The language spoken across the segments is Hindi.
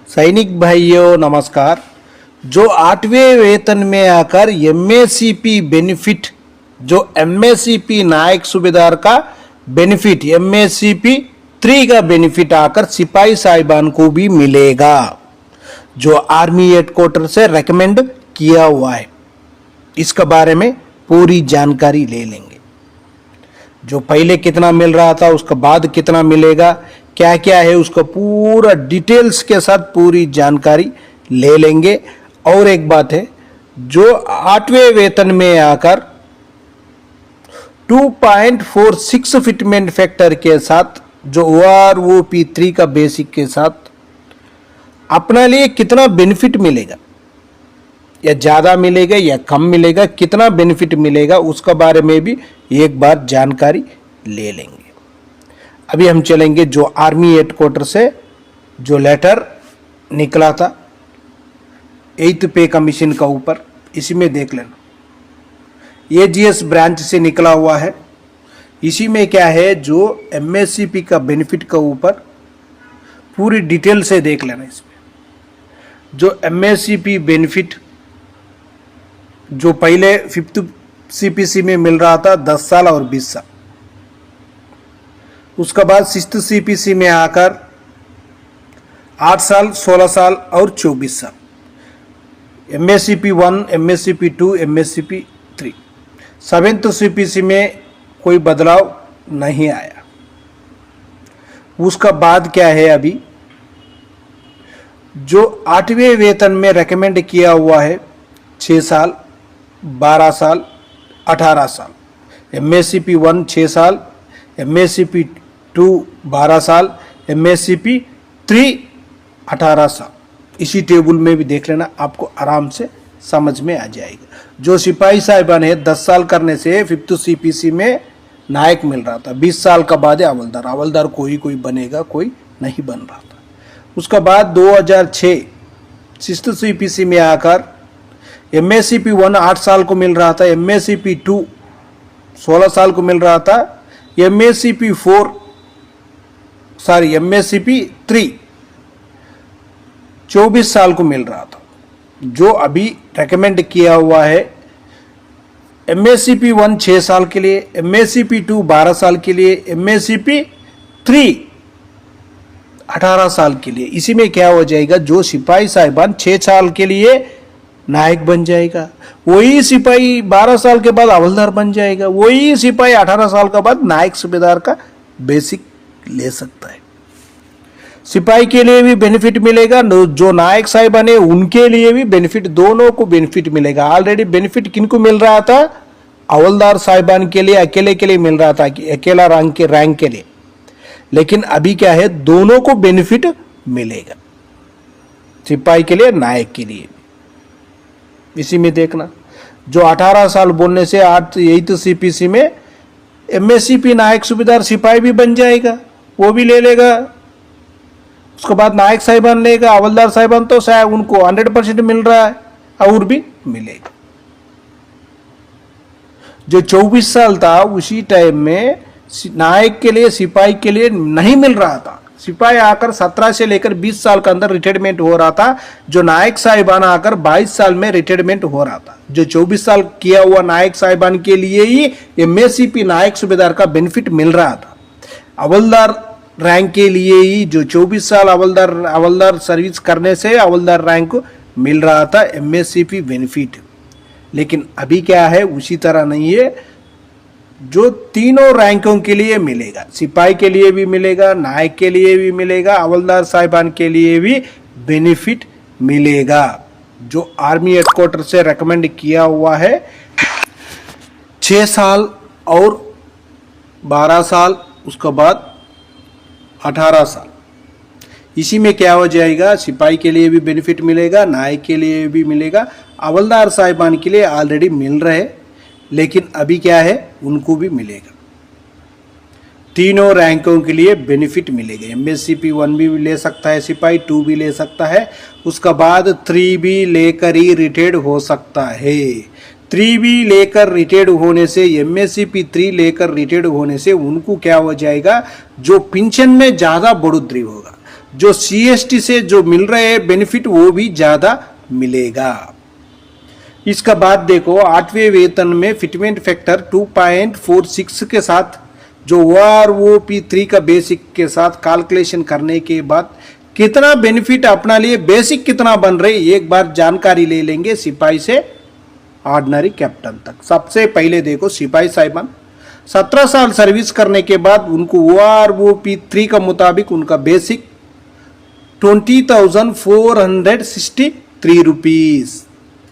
सैनिक भाइयों नमस्कार। जो 8वें वेतन में आकर एमएससीपी बेनिफिट, जो एमएससीपी नायक सूबेदार का बेनिफिट, एमएससीपी 3 का बेनिफिट आकर सिपाही साहिबान को भी मिलेगा, जो आर्मी हेडक्वार्टर से रेकमेंड किया हुआ है। इसके बारे में पूरी जानकारी ले लेंगे। जो पहले कितना मिल रहा था, उसके बाद कितना मिलेगा, क्या क्या है, उसका पूरा डिटेल्स के साथ पूरी जानकारी ले लेंगे। और एक बात है, जो 8वें वेतन में आकर 2.46 फिटमेंट फैक्टर के साथ, जो OROP3 का बेसिक के साथ अपने लिए कितना बेनिफिट मिलेगा, या ज़्यादा मिलेगा या कम मिलेगा, कितना बेनिफिट मिलेगा, उसका बारे में भी एक बार जानकारी ले लेंगे। अभी हम चलेंगे जो आर्मी हेडक्वार्टर से जो लेटर निकला था 8th पे कमीशन का ऊपर, इसी में देख लेना। AGS ब्रांच से निकला हुआ है। इसी में क्या है, जो MSCP का बेनिफिट का ऊपर पूरी डिटेल से देख लेना। इसमें जो MSCP बेनिफिट जो पहले 5th CPC में मिल रहा था 10 साल और 20 साल, उसके बाद 6th CPC में आकर 8 साल, 16 साल और 24 साल, MSCP 1, MSCP 2, MSCP 3। 7th CPC में कोई बदलाव नहीं आया। उसका बाद क्या है, अभी जो 8वें वेतन में रेकमेंड किया हुआ है 6 साल, 12 साल, 18 साल, MSCP 1 6 साल, MSCP 2 12 साल, MSCP 3 18 साल। इसी टेबल में भी देख लेना, आपको आराम से समझ में आ जाएगा। जो सिपाही साहिबान है 10 साल करने से 5th CPC में नायक मिल रहा था, 20 साल का बाद हवलदार, हवलदार कोई बनेगा, कोई नहीं बन रहा था। उसका बाद 2006 6th CPC में आकर MSCP 1 8 साल को मिल रहा था, MSCP 2 16 साल को मिल रहा था, MSCP 3 24 साल को मिल रहा था। जो अभी रेकमेंड किया हुआ है MSCP 1 6 साल के लिए, MSCP 2 12 साल के लिए, MSCP 3 18 साल के लिए। इसी में क्या हो जाएगा, जो सिपाही साहिबान 6 साल के लिए नायक बन जाएगा, वही सिपाही 12 साल के बाद हवलदार बन जाएगा, वही सिपाही 18 साल के बाद नायक सूबेदार का बेसिक ले सकता है। सिपाही के लिए भी बेनिफिट मिलेगा, जो नायक साहिबान है उनके लिए भी बेनिफिट, दोनों को बेनिफिट मिलेगा। ऑलरेडी बेनिफिट किनको मिल रहा था, हवलदार साहिबान के लिए अकेले के लिए मिल रहा था, कि अकेला रैंक के लिए। लेकिन अभी क्या है, दोनों को बेनिफिट मिलेगा, सिपाही के लिए, नायक के लिए। इसी में देखना, जो 18 साल बोलने से 8th CPC में MSCP नायक सूबेदार सिपाही भी बन जाएगा, वो भी ले लेगा। उसके बाद नायक साहिबान लेगा, हवलदार साहिबान तो शायद उनको 100% मिल रहा है, और भी मिलेगा। जो 24 साल था उसी टाइम में नायक के लिए, सिपाही के लिए नहीं मिल रहा था। सिपाही आकर 17 से लेकर 20 साल के अंदर रिटायरमेंट हो रहा था, जो नायक साहिबान आकर 22 साल में रिटायरमेंट हो रहा था। जो 24 साल किया हुआ नायक साहिबान के लिए ही MSCP नायक सूबेदार का बेनिफिट मिल रहा था। हवलदार रैंक के लिए ही जो 24 साल हवलदार सर्विस करने से हवलदार रैंक को मिल रहा था MSCP बेनिफिट। लेकिन अभी क्या है, उसी तरह नहीं है, जो तीनों रैंकों के लिए मिलेगा, सिपाही के लिए भी मिलेगा, नायक के लिए भी मिलेगा, हवलदार साहिबान के लिए भी बेनिफिट मिलेगा। जो आर्मी हेडक्वार्टर से रेकमेंड किया हुआ है 6 साल और 12 साल, उसके बाद 18 साल। इसी में क्या हो जाएगा, सिपाही के लिए भी बेनिफिट मिलेगा, नायक के लिए भी मिलेगा, हवलदार साहिबान के लिए ऑलरेडी मिल रहे, लेकिन अभी क्या है, उनको भी मिलेगा। तीनों रैंकों के लिए बेनिफिट मिलेगा। MSCP 1 भी ले सकता है सिपाही, 2 भी ले सकता है, उसका बाद 3 भी लेकर ही रिटायर्ड हो सकता है। 3 भी लेकर रिटायर्ड होने से, MSCP 3 लेकर रिटायर्ड होने से उनको क्या हो जाएगा, जो पेंशन में ज़्यादा बढ़ोतरी होगा, जो CST से जो मिल रहे हैं बेनिफिट वो भी ज्यादा मिलेगा। इसका बाद देखो 8वें वेतन में फिटमेंट फैक्टर 2.46 के साथ जो OROP3 का बेसिक के साथ कैलकुलेशन करने के बाद कितना बेनिफिट अपना लिए बेसिक कितना बन रहे एक बार जानकारी ले लेंगे सिपाही से ऑर्डिनरी कैप्टन तक। सबसे पहले देखो सिपाही साहिबान 17 साल सर्विस करने के बाद उनको OROP3 का मुताबिक उनका बेसिक 20,463 रुपीज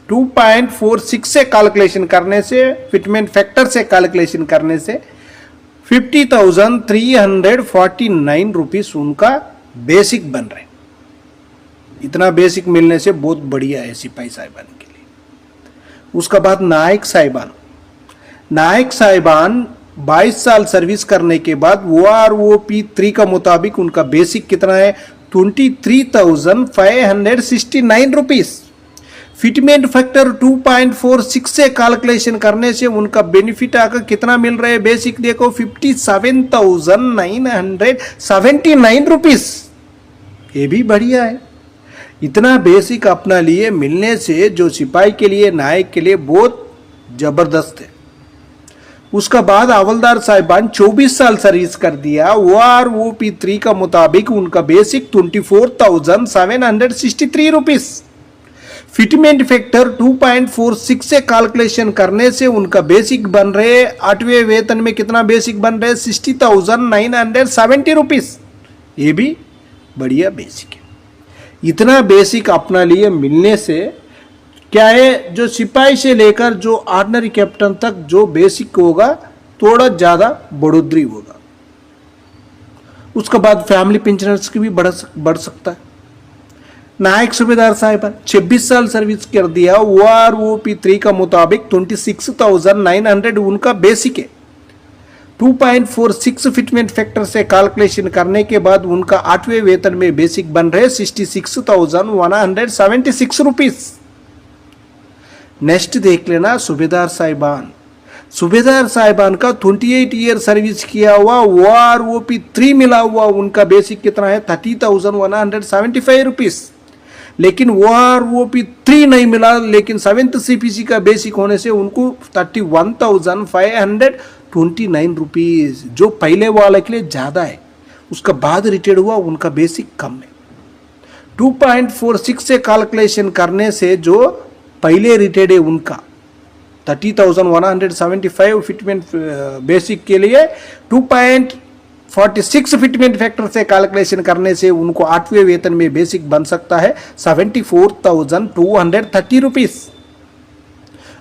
2.46 से कैलकुलेशन करने से फिटमेंट फैक्टर से कैलकुलेशन करने से 50,349 रुपीज उनका बेसिक बन रहे। इतना बेसिक मिलने से बहुत बढ़िया है सिपाही साहिबान के लिए। उसका बाद नायक साहिबान 22 साल सर्विस करने के बाद OROP3 का मुताबिक उनका बेसिक कितना है 23,569 रुपीज। फिटमेंट फैक्टर 2.46 से कैलकुलेशन करने से उनका बेनिफिट आकर कितना मिल रहा है बेसिक देखो 57,979 रुपीज। ये भी बढ़िया है। इतना बेसिक अपना लिए मिलने से जो सिपाही के लिए नायक के लिए बहुत जबरदस्त है। उसका बाद हवलदार साहिबान 24 साल सर्विस कर दिया OROP3 का मुताबिक उनका बेसिक 24,763 रुपीज। फिटमेंट फैक्टर 2.46 से कैलकुलेशन करने से उनका बेसिक बन रहे 8वें वेतन में कितना बेसिक बन रहे 60,970 रुपीज। ये भी बढ़िया बेसिक है। इतना बेसिक अपना लिए मिलने से क्या है जो सिपाही से लेकर जो ऑर्डिनरी कैप्टन तक जो बेसिक होगा थोड़ा ज्यादा बढ़ोतरी होगा। उसके बाद फैमिली पेंशनर्स की भी बढ़ सकता है। नायक सूबेदार साहिबान 26 साल सर्विस कर दिया OROP3 का मुताबिक 26,900 उनका बेसिक है। 2.46 फिटमेंट फैक्टर से कैलकुलेशन करने के बाद उनका 8वें वेतन में बेसिक बन रहे 66,176 रुपीज। नेक्स्ट देख लेना सूबेदार साहिबान का 28 ईयर सर्विस किया हुआ OROP3 मिला हुआ उनका बेसिक कितना है 30,175 रुपीज। लेकिन OROP3 नहीं मिला लेकिन 7th CPC का बेसिक होने से उनको 31,529 रुपीज जो पहले वाले के लिए ज्यादा है। उसका बाद रिटायर्ड हुआ उनका बेसिक कम है। 2.46 से कैलकुलेशन करने से जो पहले रिटायर्ड है उनका 30,175 फिटमेंट बेसिक के लिए 2.46 फिटमेंट फैक्टर से कैलकुलेशन करने से उनको 8वें वेतन में बेसिक बन सकता है 74,230 रुपीज।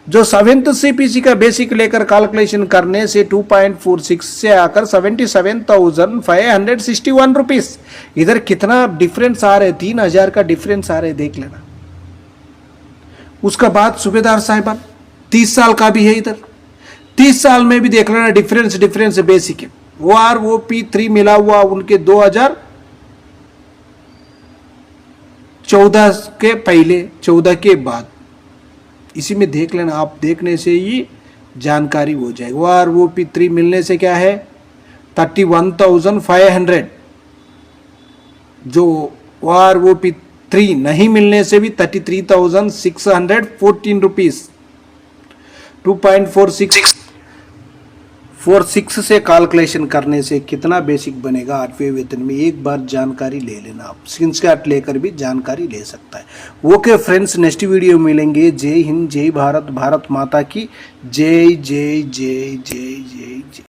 जो 7th CPC का बेसिक लेकर कैलकुलेशन करने से 2.46 से आकर 77,561 रुपीज। इधर कितना डिफरेंस आ रहे 3,000 का डिफरेंस आ रहे देख लेना। उसका बाद सूबेदार साहिबान 30 साल का भी है। इधर 30 साल में भी देख लेना डिफरेंस बेसिक है। OROP3 मिला हुआ उनके 2014 के पहले 14 के बाद इसी में देख लेना। आप देखने से ही जानकारी हो जाएगी। OROP3 मिलने से क्या है 31,500। जो OROP3 नहीं मिलने से भी 33,614 रुपीज। 2.46 से कैलकुलेशन करने से कितना बेसिक बनेगा 8वें वेतन में एक बार जानकारी ले लेना। आप स्क्रीनशॉट लेकर भी जानकारी ले सकता है। ओके फ्रेंड्स, नेक्स्ट वीडियो मिलेंगे। जय हिंद, जय भारत, भारत माता की जय जय जय जय जय जय।